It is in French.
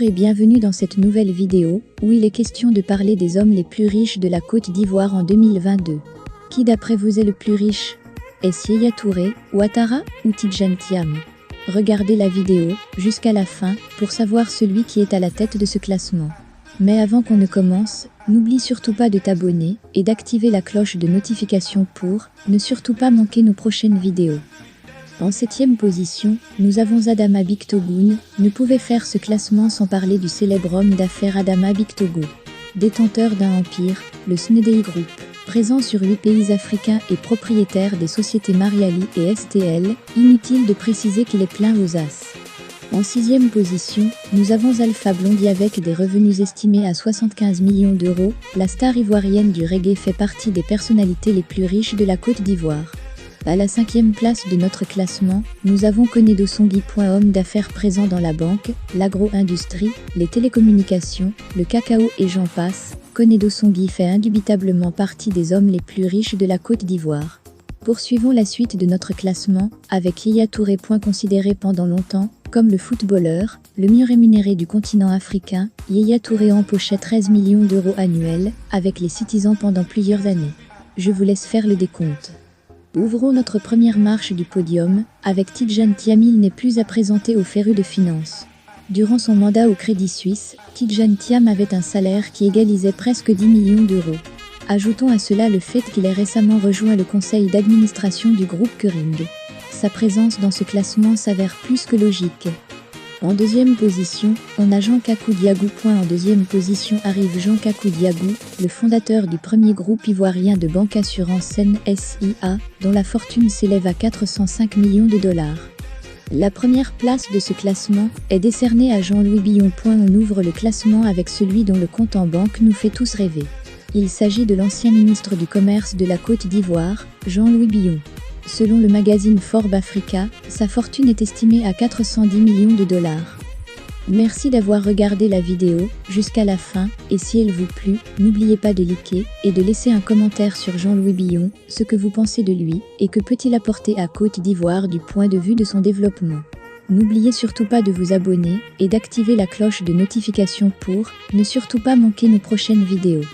Bonjour et bienvenue dans cette nouvelle vidéo, où il est question de parler des hommes les plus riches de la Côte d'Ivoire en 2022. Qui d'après vous est le plus riche? Est-ce Yaya Touré, Ouattara ou Tidjane Thiam? Regardez la vidéo jusqu'à la fin pour savoir celui qui est à la tête de ce classement. Mais avant qu'on ne commence, n'oublie surtout pas de t'abonner et d'activer la cloche de notification pour ne surtout pas manquer nos prochaines vidéos. En 7e position, nous avons Adama Bictogun. Ne pouvait faire ce classement sans parler du célèbre homme d'affaires Adama Bictogun. Détenteur d'un empire, le Snedei Group, présent sur 8 pays africains et propriétaire des sociétés Mariali et STL, inutile de préciser qu'il est plein aux as. En 6e position, nous avons Alpha Blondy avec des revenus estimés à 75 millions d'euros. La star ivoirienne du reggae fait partie des personnalités les plus riches de la Côte d'Ivoire. À la 5e place de notre classement, nous avons Konedo Songui. Homme d'affaires présent dans la banque, l'agro-industrie, les télécommunications, le cacao et j'en passe. Konedo Songui fait indubitablement partie des hommes les plus riches de la Côte d'Ivoire. Poursuivons la suite de notre classement, avec Yaya Touré. Considéré pendant longtemps comme le footballeur le mieux rémunéré du continent africain, Yaya Touré empochait 13 millions d'euros annuels, avec les Citizens pendant plusieurs années. Je vous laisse faire le décompte. Ouvrons notre première marche du podium, avec Tidjane Thiam. Il n'est plus à présenter aux férus de finances. Durant son mandat au Crédit Suisse, Tidjane Thiam avait un salaire qui égalisait presque 10 millions d'euros. Ajoutons à cela le fait qu'il ait récemment rejoint le conseil d'administration du groupe Kering. Sa présence dans ce classement s'avère plus que logique. En 2e position, on a Jean Kakou Diagou. En 2e position arrive Jean Kakou Diagou, le fondateur du premier groupe ivoirien de banque assurance Sen SIA, dont la fortune s'élève à 405 millions de dollars. La première place de ce classement est décernée à Jean-Louis Billon. On ouvre le classement avec celui dont le compte en banque nous fait tous rêver. Il s'agit de l'ancien ministre du Commerce de la Côte d'Ivoire, Jean-Louis Billon. Selon le magazine Forbes Africa, sa fortune est estimée à 410 millions de dollars. Merci d'avoir regardé la vidéo jusqu'à la fin, et si elle vous plut, n'oubliez pas de liker et de laisser un commentaire sur Jean-Louis Billon, ce que vous pensez de lui, et que peut-il apporter à Côte d'Ivoire du point de vue de son développement. N'oubliez surtout pas de vous abonner et d'activer la cloche de notification pour ne surtout pas manquer nos prochaines vidéos.